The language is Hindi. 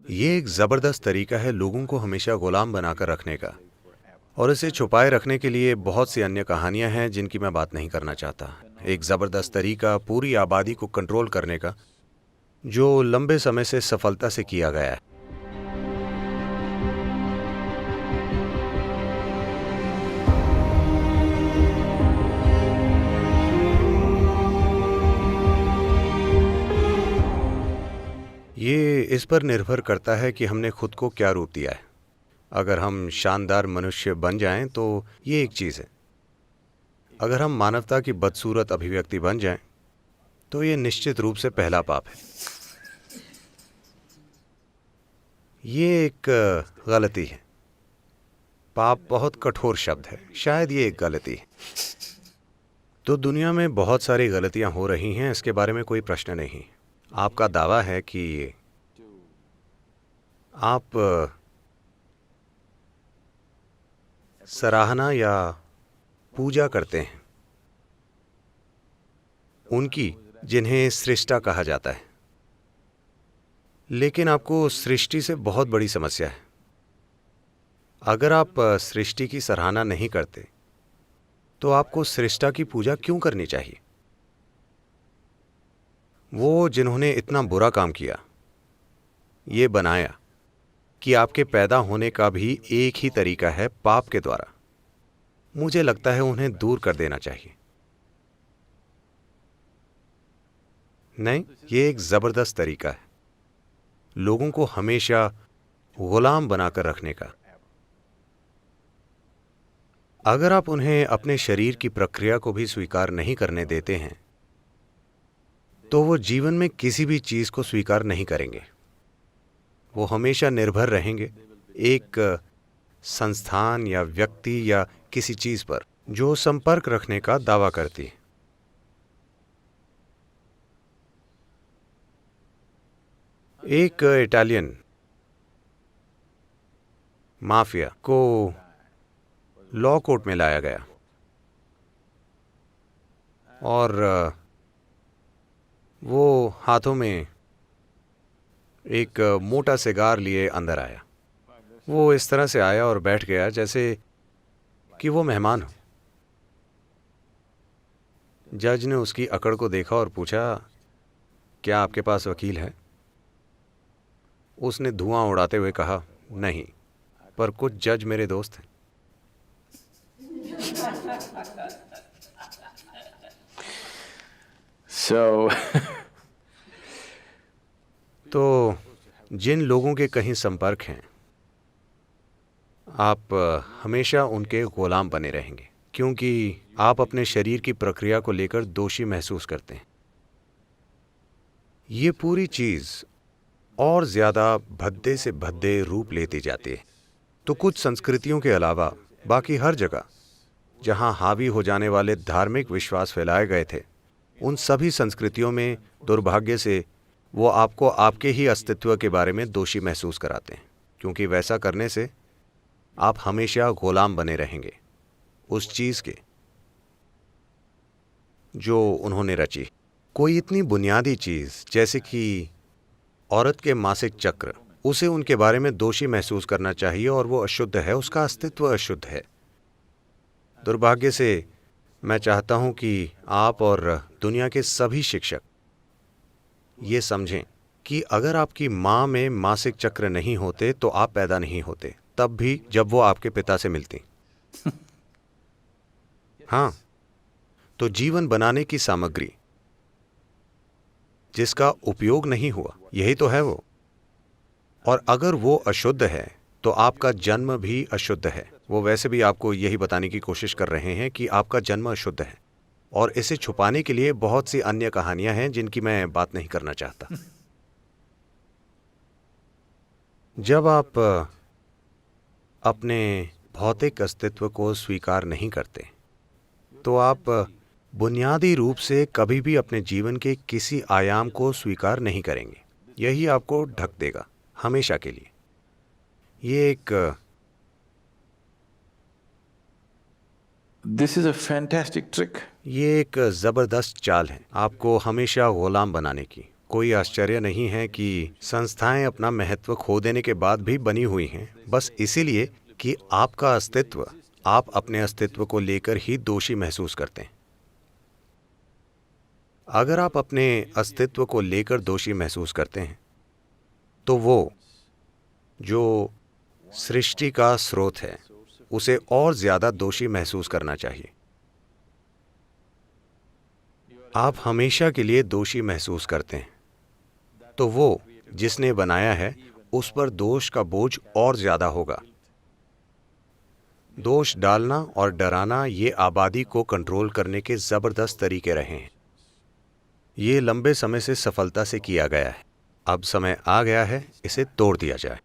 ये एक ज़बरदस्त तरीका है लोगों को हमेशा गुलाम बनाकर रखने का, और इसे छुपाए रखने के लिए बहुत सी अन्य कहानियां हैं जिनकी मैं बात नहीं करना चाहता। एक ज़बरदस्त तरीका पूरी आबादी को कंट्रोल करने का, जो लंबे समय से सफलता से किया गया है। ये इस पर निर्भर करता है कि हमने खुद को क्या रूप दिया है। अगर हम शानदार मनुष्य बन जाएं तो ये एक चीज़ है। अगर हम मानवता की बदसूरत अभिव्यक्ति बन जाएं तो ये निश्चित रूप से पहला पाप है। ये एक गलती है। पाप बहुत कठोर शब्द है, शायद ये एक गलती है। तो दुनिया में बहुत सारी गलतियां हो रही हैं, इसके बारे में कोई प्रश्न नहीं। आपका दावा है कि आप सराहना या पूजा करते हैं उनकी जिन्हें सृष्टा कहा जाता है, लेकिन आपको सृष्टि से बहुत बड़ी समस्या है। अगर आप सृष्टि की सराहना नहीं करते तो आपको सृष्टा की पूजा क्यों करनी चाहिए? वो जिन्होंने इतना बुरा काम किया, ये बनाया कि आपके पैदा होने का भी एक ही तरीका है, पाप के द्वारा। मुझे लगता है उन्हें दूर कर देना चाहिए। नहीं, ये एक जबरदस्त तरीका है लोगों को हमेशा गुलाम बनाकर रखने का। अगर आप उन्हें अपने शरीर की प्रक्रिया को भी स्वीकार नहीं करने देते हैं तो वो जीवन में किसी भी चीज को स्वीकार नहीं करेंगे। वो हमेशा निर्भर रहेंगे एक संस्थान या व्यक्ति या किसी चीज पर जो संपर्क रखने का दावा करती है। एक इटालियन माफिया को लॉ कोर्ट में लाया गया और वो हाथों में एक मोटा सिगार लिए अंदर आया। वो इस तरह से आया और बैठ गया जैसे कि वो मेहमान हो। जज ने उसकी अकड़ को देखा और पूछा, क्या आपके पास वकील है? उसने धुआं उड़ाते हुए कहा, नहीं, पर कुछ जज मेरे दोस्त हैं। So, तो जिन लोगों के कहीं संपर्क हैं, आप हमेशा उनके गुलाम बने रहेंगे, क्योंकि आप अपने शरीर की प्रक्रिया को लेकर दोषी महसूस करते हैं। ये पूरी चीज और ज्यादा भद्दे से भद्दे रूप लेती जाती है। तो कुछ संस्कृतियों के अलावा बाकी हर जगह जहां हावी हो जाने वाले धार्मिक विश्वास फैलाए गए थे, उन सभी संस्कृतियों में दुर्भाग्य से वो आपको आपके ही अस्तित्व के बारे में दोषी महसूस कराते हैं, क्योंकि वैसा करने से आप हमेशा गुलाम बने रहेंगे उस चीज के जो उन्होंने रची। कोई इतनी बुनियादी चीज जैसे कि औरत के मासिक चक्र, उसे उनके बारे में दोषी महसूस करना चाहिए और वो अशुद्ध है, उसका अस्तित्व अशुद्ध है। दुर्भाग्य से मैं चाहता हूं कि आप और दुनिया के सभी शिक्षक ये समझें कि अगर आपकी माँ में मासिक चक्र नहीं होते तो आप पैदा नहीं होते, तब भी जब वो आपके पिता से मिलती। हाँ, तो जीवन बनाने की सामग्री जिसका उपयोग नहीं हुआ, यही तो है वो। और अगर वो अशुद्ध है तो आपका जन्म भी अशुद्ध है। वो वैसे भी आपको यही बताने की कोशिश कर रहे हैं कि आपका जन्म अशुद्ध है, और इसे छुपाने के लिए बहुत सी अन्य कहानियां हैं जिनकी मैं बात नहीं करना चाहता। जब आप अपने भौतिक अस्तित्व को स्वीकार नहीं करते तो आप बुनियादी रूप से कभी भी अपने जीवन के किसी आयाम को स्वीकार नहीं करेंगे। यही आपको ढक देगा हमेशा के लिए। this is a fantastic trick. ये एक जबरदस्त चाल है आपको हमेशा गुलाम बनाने की। कोई आश्चर्य नहीं है कि संस्थाएं अपना महत्व खो देने के बाद भी बनी हुई हैं, बस इसीलिए कि आपका अस्तित्व, आप अपने अस्तित्व को लेकर ही दोषी महसूस करते हैं। अगर आप अपने अस्तित्व को लेकर दोषी महसूस करते हैं, तो वो जो सृष्टि का स्रोत है, उसे और ज्यादा दोषी महसूस करना चाहिए। आप हमेशा के लिए दोषी महसूस करते हैं, तो वो जिसने बनाया है उस पर दोष का बोझ और ज्यादा होगा। दोष डालना और डराना ये आबादी को कंट्रोल करने के जबरदस्त तरीके रहे हैं। ये लंबे समय से सफलता से किया गया है। अब समय आ गया है इसे तोड़ दिया जाए।